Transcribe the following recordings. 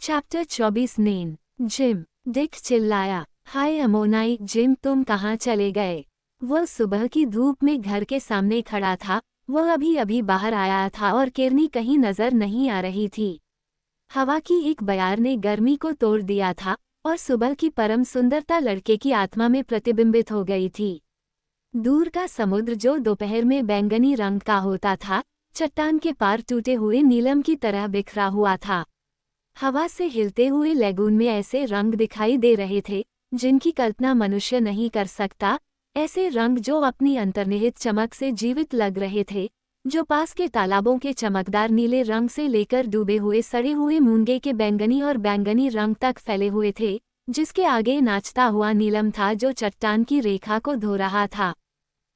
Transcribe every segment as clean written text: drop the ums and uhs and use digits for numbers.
Chapter 24 नेन gym. Dick चिल्लाया, हाय अमोनाई, gym तुम कहाँ चले गए? वह सुबह की धूप में घर के सामने खड़ा था। वह अभी अभी बाहर आया था और केरनी कहीं नजर नहीं आ रही थी। हवा की एक बयार ने गर्मी को तोड़ दिया था और सुबह की परम सुंदरता लड़के की आत्मा में प्रतिबिंबित हो गई थी। दूर का समुद्र जो दोपहर में बैंगनी रंग का होता था, चट्टान के पार टूटे हुए नीलम की तरह बिखरा हुआ था। हवा से हिलते हुए लेगून में ऐसे रंग दिखाई दे रहे थे जिनकी कल्पना मनुष्य नहीं कर सकता, ऐसे रंग जो अपनी अंतर्निहित चमक से जीवित लग रहे थे, जो पास के तालाबों के चमकदार नीले रंग से लेकर डूबे हुए सड़े हुए मूंगे के बैंगनी और बैंगनी रंग तक फैले हुए थे, जिसके आगे नाचता हुआ नीलम था जो चट्टान की रेखा को धो रहा था।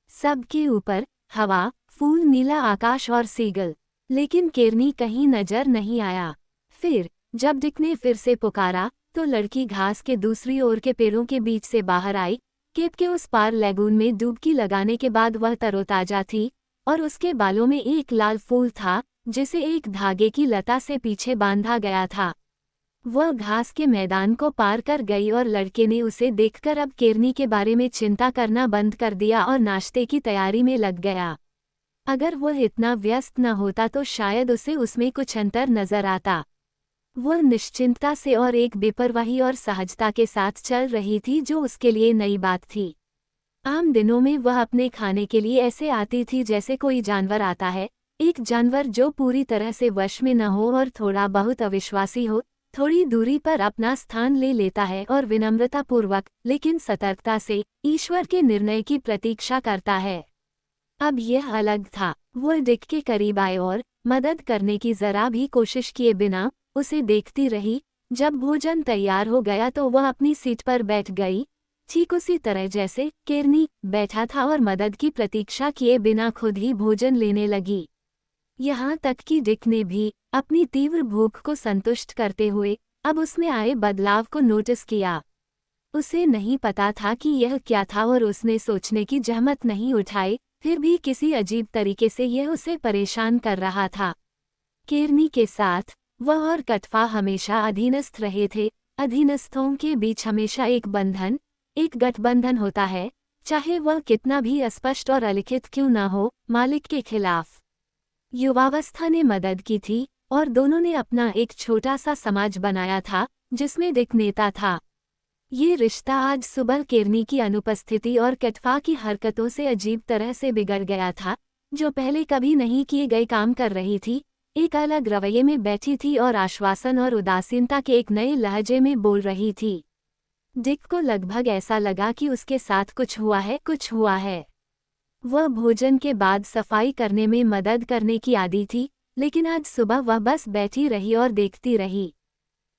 सबके ऊपर हवा, फूल, नीला आकाश और सीगल, लेकिन केरनी कहीं नजर नहीं आया। फिर जब डिक ने फिर से पुकारा तो लड़की घास के दूसरी ओर के पेड़ों के बीच से बाहर आई। केप के उस पार लेगून में डुबकी लगाने के बाद वह तरोताजा थी और उसके बालों में एक लाल फूल था जिसे एक धागे की लता से पीछे बांधा गया था। वह घास के मैदान को पार कर गई और लड़के ने उसे देखकर अब केरनी के बारे में चिंता करना बंद कर दिया और नाश्ते की तैयारी में लग गया। अगर वह इतना व्यस्त न होता तो शायद उसे उसमें कुछ अंतर नजर आता। वह निश्चिंतता से और एक बेपरवाही और सहजता के साथ चल रही थी जो उसके लिए नई बात थी। आम दिनों में वह अपने खाने के लिए ऐसे आती थी जैसे कोई जानवर आता है, एक जानवर जो पूरी तरह से वश में न हो और थोड़ा बहुत अविश्वासी हो, थोड़ी दूरी पर अपना स्थान ले लेता है और विनम्रतापूर्वक लेकिन सतर्कता से ईश्वर के निर्णय की प्रतीक्षा करता है। अब यह अलग था। वह डिक के करीब आए और मदद करने की जरा भी कोशिश किए बिना उसे देखती रही। जब भोजन तैयार हो गया तो वह अपनी सीट पर बैठ गई, ठीक उसी तरह जैसे केरनी बैठा था और मदद की प्रतीक्षा किए बिना खुद ही भोजन लेने लगी। यहाँ तक कि डिक ने भी अपनी तीव्र भूख को संतुष्ट करते हुए अब उसमें आए बदलाव को नोटिस किया। उसे नहीं पता था कि यह क्या था और उसने सोचने की जहमत नहीं उठाई, फिर भी किसी अजीब तरीके से यह उसे परेशान कर रहा था। केरनी के साथ वह और कटफा हमेशा अधीनस्थ रहे थे। अधीनस्थों के बीच हमेशा एक बंधन, एक गठबंधन होता है, चाहे वह कितना भी अस्पष्ट और अलिखित क्यों न हो, मालिक के खिलाफ। युवावस्था ने मदद की थी और दोनों ने अपना एक छोटा सा समाज बनाया था जिसमें डिक नेता था। ये रिश्ता आज सुबह केरनी की अनुपस्थिति और कटफा की हरकतों से अजीब तरह से बिगड़ गया था, जो पहले कभी नहीं किए गए काम कर रही थी, एक अलग रवैये में बैठी थी और आश्वासन और उदासीनता के एक नए लहजे में बोल रही थी। डिक को लगभग ऐसा लगा कि उसके साथ कुछ हुआ है। वह भोजन के बाद सफाई करने में मदद करने की आदी थी, लेकिन आज सुबह वह बस बैठी रही और देखती रही।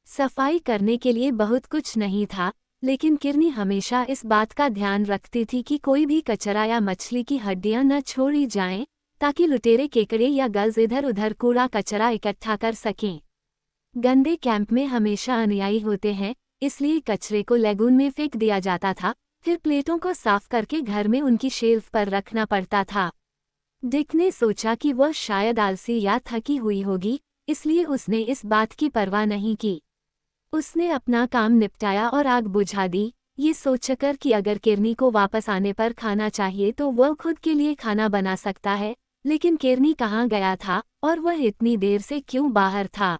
सफाई करने के लिए बहुत कुछ नहीं था, लेकिन केरनी हमेशा इस बात का ध्यान रखती थी कि कोई भी कचरा या मछली की हड्डियां न छोड़ी जाएं, ताकि लुटेरे केकड़े या गल्स इधर उधर कूड़ा कचरा इकट्ठा कर सकें। गंदे कैंप में हमेशा अनुयायी होते हैं, इसलिए कचरे को लेगून में फेंक दिया जाता था, फिर प्लेटों को साफ करके घर में उनकी शेल्फ पर रखना पड़ता था। डिक ने सोचा कि वह शायद आलसी या थकी हुई होगी, इसलिए उसने इस बात की परवाह नहीं की। उसने अपना काम निपटाया और आग बुझा दी, ये सोचकर कि अगर केरनी को वापस आने पर खाना चाहिए तो वह खुद के लिए खाना बना सकता है। लेकिन केरनी कहाँ गया था और वह इतनी देर से क्यों बाहर था?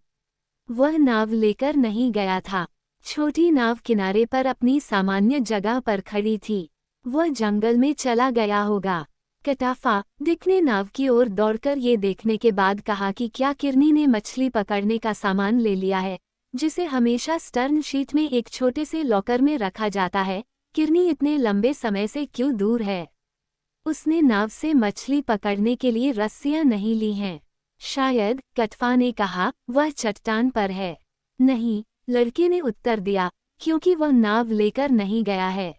वह नाव लेकर नहीं गया था। छोटी नाव किनारे पर अपनी सामान्य जगह पर खड़ी थी। वह जंगल में चला गया होगा। कटाफा, डिक ने नाव की ओर दौड़कर ये देखने के बाद कहा कि क्या केरनी ने मछली पकड़ने का सामान ले लिया है, जिसे हमेशा स्टर्न शीट में एक छोटे से लॉकर में रखा जाता है। केरनी इतने लंबे समय से क्यों दूर है? उसने नाव से मछली पकड़ने के लिए रस्सियां नहीं ली हैं। शायद, कटफा ने कहा, वह चट्टान पर है। नहीं, लड़के ने उत्तर दिया, क्योंकि वह नाव लेकर नहीं गया है।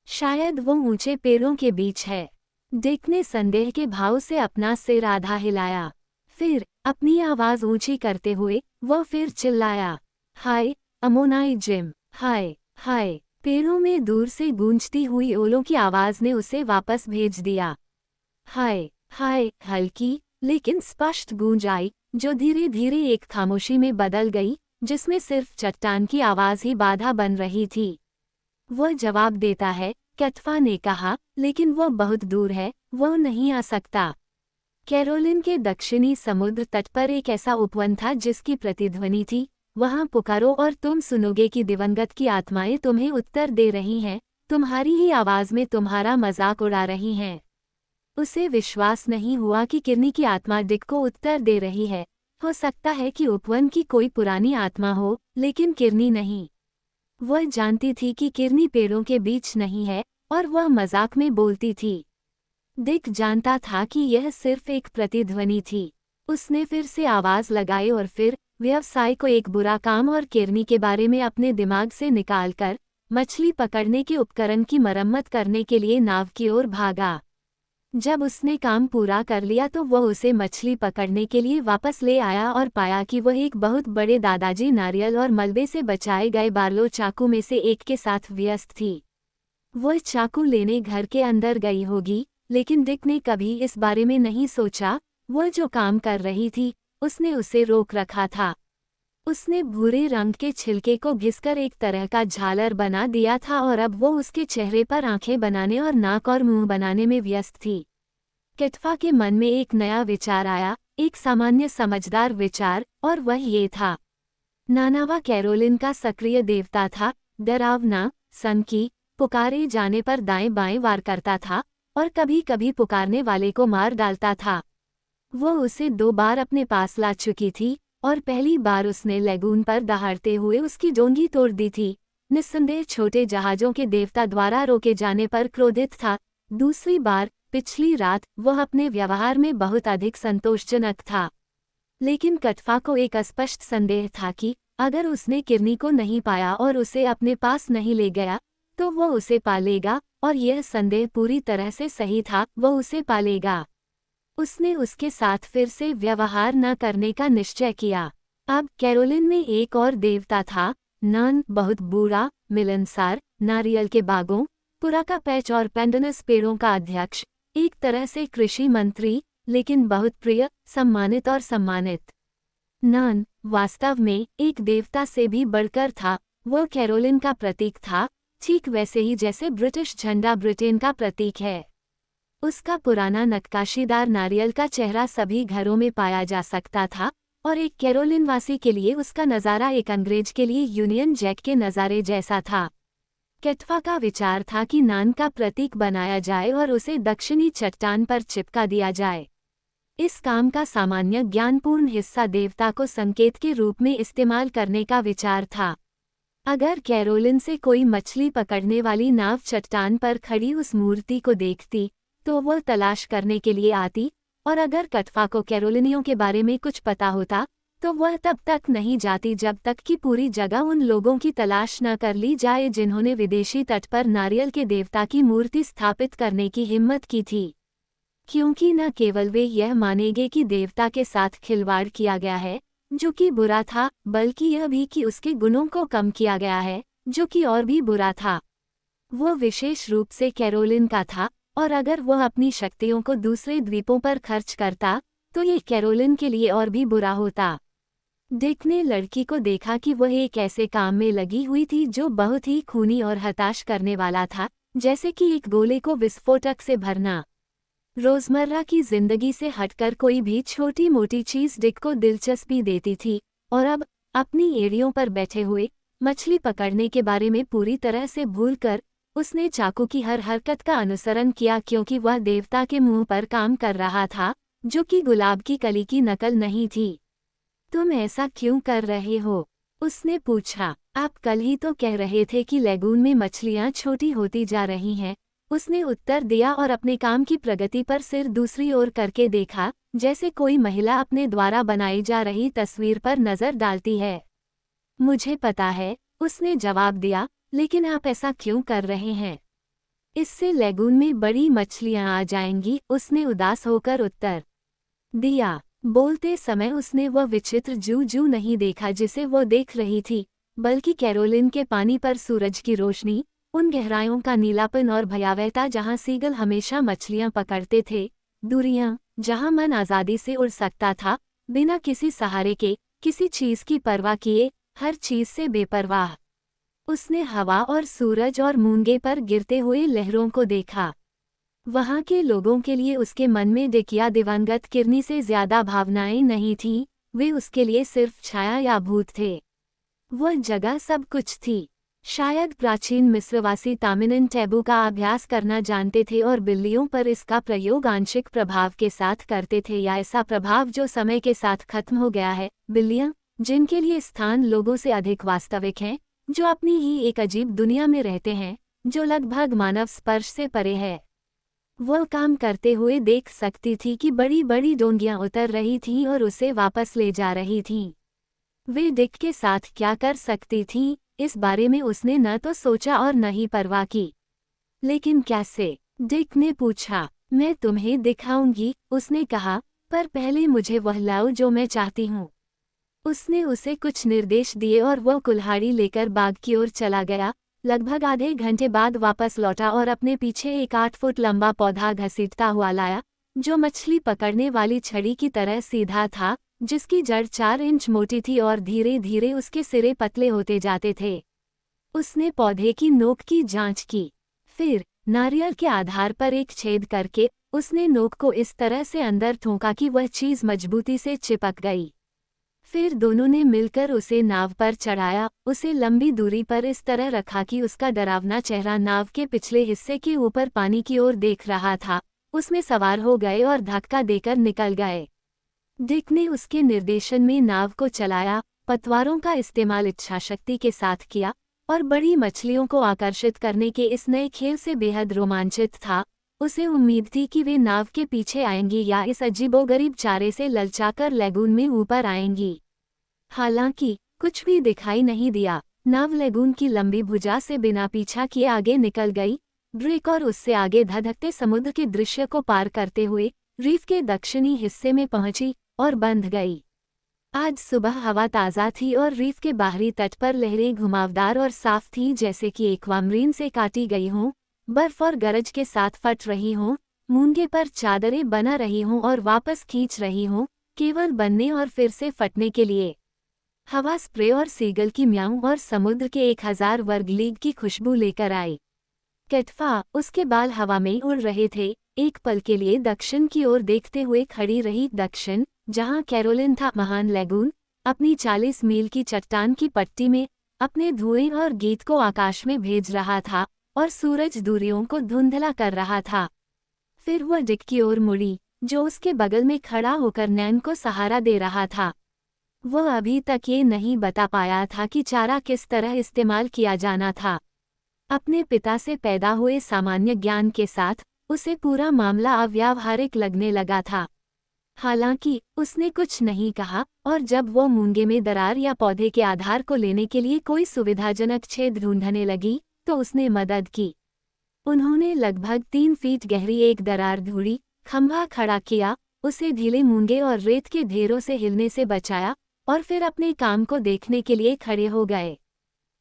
शायद वह ऊंचे पेड़ों के बीच है। डिक ने संदेह के भाव से अपना सिर आधा हिलाया। फिर अपनी आवाज ऊंची करते हुए वह फिर चिल्लाया, हाय अमोनाई जिम, हाय हाय। पेड़ों में दूर से गूंजती हुई ओलों की आवाज ने उसे वापस भेज दिया। हाय हाय हल्की लेकिन स्पष्ट गूंज आई, जो धीरे धीरे एक खामोशी में बदल गई, जिसमें सिर्फ चट्टान की आवाज ही बाधा बन रही थी। वह जवाब देता है, कैटफा ने कहा, लेकिन वह बहुत दूर है, वह नहीं आ सकता। कैरोलिन के दक्षिणी समुद्र तट पर एक ऐसा उपवन था जिसकी प्रतिध्वनि थी, वहां पुकारो और तुम सुनोगे कि दिवंगत की आत्माएं तुम्हें उत्तर दे रही हैं, तुम्हारी ही आवाज में तुम्हारा मजाक उड़ा रही हैं। उसे विश्वास नहीं हुआ कि किरनी की आत्मा डिक को उत्तर दे रही है। हो सकता है कि उपवन की कोई पुरानी आत्मा हो, लेकिन किरनी नहीं। वह जानती थी कि किरनी पेड़ों के बीच नहीं है, और वह मजाक में बोलती थी। डिक जानता था कि यह सिर्फ एक प्रतिध्वनि थी। उसने फिर से आवाज लगाई और फिर व्यवसाय को एक बुरा काम और किरनी के बारे में अपने दिमाग से निकालकर मछली पकड़ने के उपकरण की मरम्मत करने के लिए नाव की ओर भागा। जब उसने काम पूरा कर लिया तो वह उसे मछली पकड़ने के लिए वापस ले आया और पाया कि वह एक बहुत बड़े दादाजी नारियल और मलबे से बचाए गए बार्लो चाकू में से एक के साथ व्यस्त थी। वह चाकू लेने घर के अंदर गई होगी, लेकिन डिक ने कभी इस बारे में नहीं सोचा। वह जो काम कर रही थी, उसने उसे रोक रखा था। उसने भूरे रंग के छिलके को घिसकर एक तरह का झालर बना दिया था और अब वो उसके चेहरे पर आंखें बनाने और नाक और मुंह बनाने में व्यस्त थी। कैटफा के मन में एक नया विचार आया, एक सामान्य समझदार विचार, और वह ये था। नानावा कैरोलिन का सक्रिय देवता था, डरावना, सनकी, पुकारे जाने पर दाएं बाएं वार करता था और कभी कभी पुकारने वाले को मार डालता था। वो उसे 2 बार अपने पास ला चुकी थी और पहली बार उसने लेगून पर दहाड़ते हुए उसकी डोंगी तोड़ दी थी। निस्संदेह छोटे जहाजों के देवता द्वारा रोके जाने पर क्रोधित था। दूसरी बार, पिछली रात, वह अपने व्यवहार में बहुत अधिक संतोषजनक था। लेकिन कैटफा को एक अस्पष्ट संदेह था कि अगर उसने किरनी को नहीं पाया और उसे अपने पास नहीं ले गया, तो वह उसे पालेगा, और यह संदेह पूरी तरह से सही था, वह उसे पालेगा। उसने उसके साथ फिर से व्यवहार न करने का निश्चय किया। अब कैरोलिन में एक और देवता था, नान, बहुत बूढ़ा, मिलनसार, नारियल के बागों, पुराका पैच और पेंडनस पेड़ों का अध्यक्ष, एक तरह से कृषि मंत्री, लेकिन बहुत प्रिय, सम्मानित और सम्मानित। नान वास्तव में एक देवता से भी बढ़कर था। वह कैरोलिन का प्रतीक था, ठीक वैसे ही जैसे ब्रिटिश झंडा ब्रिटेन का प्रतीक है। उसका पुराना नक्काशीदार नारियल का चेहरा सभी घरों में पाया जा सकता था, और एक कैरोलिन वासी के लिए उसका नज़ारा एक अंग्रेज के लिए यूनियन जैक के नज़ारे जैसा था। कैटफा का विचार था कि नान का प्रतीक बनाया जाए और उसे दक्षिणी चट्टान पर चिपका दिया जाए। इस काम का सामान्य ज्ञानपूर्ण हिस्सा देवता को संकेत के रूप में इस्तेमाल करने का विचार था। अगर कैरोलिन से कोई मछली पकड़ने वाली नाव चट्टान पर खड़ी उस मूर्ति को देखती, तो वह तलाश करने के लिए आती, और अगर कैटफा को कैरोलिनियों के बारे में कुछ पता होता, तो वह तब तक नहीं जाती जब तक कि पूरी जगह उन लोगों की तलाश न कर ली जाए जिन्होंने विदेशी तट पर नारियल के देवता की मूर्ति स्थापित करने की हिम्मत की थी। क्योंकि न केवल वे यह मानेंगे कि देवता के साथ खिलवाड़ किया गया है, जो कि बुरा था, बल्कि यह भी कि उसके गुणों को कम किया गया है, जो कि और भी बुरा था। वह विशेष रूप से कैरोलिन का था, और अगर वह अपनी शक्तियों को दूसरे द्वीपों पर खर्च करता, तो ये कैरोलिन के लिए और भी बुरा होता। डिक ने लड़की को देखा कि वह एक ऐसे काम में लगी हुई थी जो बहुत ही खूनी और हताश करने वाला था, जैसे कि एक गोले को विस्फोटक से भरना। रोजमर्रा की जिंदगी से हटकर कोई भी छोटी मोटी चीज डिक को दिलचस्पी देती थी, और अब, अपनी एड़ियों पर बैठे हुए, मछली पकड़ने के बारे में पूरी तरह से भूलकर, उसने चाकू की हर हरकत का अनुसरण किया क्योंकि वह देवता के मुंह पर काम कर रहा था, जो कि गुलाब की कली की नकल नहीं थी। तुम ऐसा क्यों कर रहे हो? उसने पूछा। आप कल ही तो कह रहे थे कि लेगून में मछलियां छोटी होती जा रही हैं, उसने उत्तर दिया और अपने काम की प्रगति पर सिर दूसरी ओर करके देखा, जैसे कोई महिला अपने द्वारा बनाई जा रही तस्वीर पर नजर डालती है। मुझे पता है, उसने जवाब दिया, लेकिन आप ऐसा क्यों कर रहे हैं? इससे लेगून में बड़ी मछलियां आ जाएंगी, उसने उदास होकर उत्तर दिया। बोलते समय उसने वह विचित्र जू नहीं देखा जिसे वो देख रही थी, बल्कि कैरोलिन के पानी पर सूरज की रोशनी, उन गहराइयों का नीलापन और भयावहता जहां सीगल हमेशा मछलियां पकड़ते थे, दूरियां, जहां मन आज़ादी से उड़ सकता था, बिना किसी सहारे के, किसी चीज की परवाह किए, हर चीज से बेपरवाह। उसने हवा और सूरज और मूंगे पर गिरते हुए लहरों को देखा। वहां के लोगों के लिए उसके मन में डिक या दिवंगत किरनी से ज्यादा भावनाएं नहीं थीं, वे उसके लिए सिर्फ छाया या भूत थे। वह जगह सब कुछ थी। शायद प्राचीन मिस्रवासी तामिनन टैबू का अभ्यास करना जानते थे और बिल्लियों पर इसका प्रयोग आंशिक प्रभाव के साथ करते थे, या ऐसा प्रभाव जो समय के साथ खत्म हो गया है। बिल्लियां, जिनके लिए स्थान लोगों से अधिक वास्तविक हैं, जो अपनी ही एक अजीब दुनिया में रहते हैं, जो लगभग मानव स्पर्श से परे है। वह काम करते हुए देख सकती थी कि बड़ी बड़ी डोंगियां उतर रही थीं और उसे वापस ले जा रही थीं। वे डिक के साथ क्या कर सकती थीं, इस बारे में उसने न तो सोचा और न ही परवाह की। लेकिन कैसे? डिक ने पूछा। मैं तुम्हें दिखाऊंगी, उसने कहा, पर पहले मुझे वह लाओ जो मैं चाहती हूँ। उसने उसे कुछ निर्देश दिए और वह कुल्हाड़ी लेकर बाग की ओर चला गया। लगभग आधे घंटे बाद वापस लौटा और अपने पीछे एक 8 फुट लंबा पौधा घसीटता हुआ लाया, जो मछली पकड़ने वाली छड़ी की तरह सीधा था, जिसकी जड़ 4 इंच मोटी थी और धीरे धीरे उसके सिरे पतले होते जाते थे। उसने पौधे की नोक की जांच की। फिर नारियल के आधार पर एक छेद करके उसने नोक को इस तरह से अंदर ठोंका कि वह चीज मजबूती से चिपक गई। फिर दोनों ने मिलकर उसे नाव पर चढ़ाया, उसे लंबी दूरी पर इस तरह रखा कि उसका डरावना चेहरा नाव के पिछले हिस्से के ऊपर पानी की ओर देख रहा था। उसमें सवार हो गए और धक्का देकर निकल गए। डिक ने उसके निर्देशन में नाव को चलाया, पतवारों का इस्तेमाल इच्छाशक्ति के साथ किया और बड़ी मछलियों को आकर्षित करने के इस नए खेल से बेहद रोमांचित था। उसे उम्मीद थी कि वे नाव के पीछे आएंगी या इस अजीबोगरीब चारे से ललचाकर लैगून में ऊपर आएंगी। हालांकि कुछ भी दिखाई नहीं दिया। नाव लैगून की लंबी भुजा से बिना पीछा किए आगे निकल गई। ड्रेक और उससे आगे धधकते समुद्र के दृश्य को पार करते हुए रीफ के दक्षिणी हिस्से में पहुंची और बंध गई। आज सुबह हवा ताज़ा थी और रीफ के बाहरी तट पर लहरें घुमावदार और साफ थीं, जैसे कि एक्वामरीन से काटी गई हों, बर्फ और गरज के साथ फट रही हों, मूंगे पर चादरें बना रही हों और वापस खींच रही हों, केवल बनने और फिर से फटने के लिए। हवा स्प्रे और सीगल की म्याऊं और समुद्र के 1000 वर्ग लीग की खुशबू लेकर आई। कैटफा, उसके बाल हवा में उड़ रहे थे, एक पल के लिए दक्षिण की ओर देखते हुए खड़ी रही। दक्षिण, जहां कैरोलिन था, महान लैगून, अपनी 40 मील की चट्टान की पट्टी में अपने धुएं और गीत को आकाश में भेज रहा था और सूरज दूरियों को धुंधला कर रहा था। फिर वह डिक की ओर मुड़ी, जो उसके बगल में खड़ा होकर नैन को सहारा दे रहा था। वह अभी तक ये नहीं बता पाया था कि चारा किस तरह इस्तेमाल किया जाना था। अपने पिता से पैदा हुए सामान्य ज्ञान के साथ उसे पूरा मामला अव्यावहारिक लगने लगा था। हालांकि उसने कुछ नहीं कहा, और जब वो मूंगे में दरार या पौधे के आधार को लेने के लिए कोई सुविधाजनक छेद ढूंढने लगी, तो उसने मदद की। उन्होंने लगभग 3 फीट गहरी एक दरार ढूंढी, खंभा खड़ा किया, उसे ढीले मूंगे और रेत के ढेरों से हिलने से बचाया और फिर अपने काम को देखने के लिए खड़े हो गए।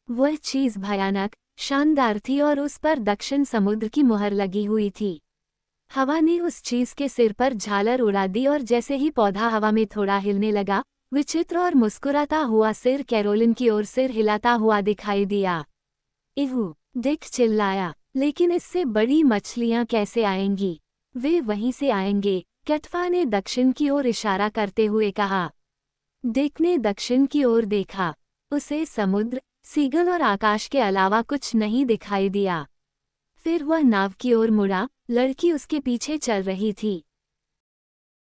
वह चीज भयानक, शानदार थी और उस पर दक्षिण समुद्र की मुहर लगी हुई थी। हवा ने उस चीज के सिर पर झालर उड़ा दी और जैसे ही पौधा हवा में थोड़ा हिलने लगा, विचित्र और मुस्कुराता हुआ सिर कैरोलिन की ओर सिर हिलाता हुआ दिखाई दिया। इहू, डिक चिल्लाया, लेकिन इससे बड़ी मछलियां कैसे आएंगी? वे वहीं से आएंगे, कैटफा ने दक्षिण की ओर इशारा करते हुए कहा। डिक ने दक्षिण की ओर देखा। उसे समुद्र, सीगल और आकाश के अलावा कुछ नहीं दिखाई दिया। फिर वह नाव की ओर मुड़ा, लड़की उसके पीछे चल रही थी।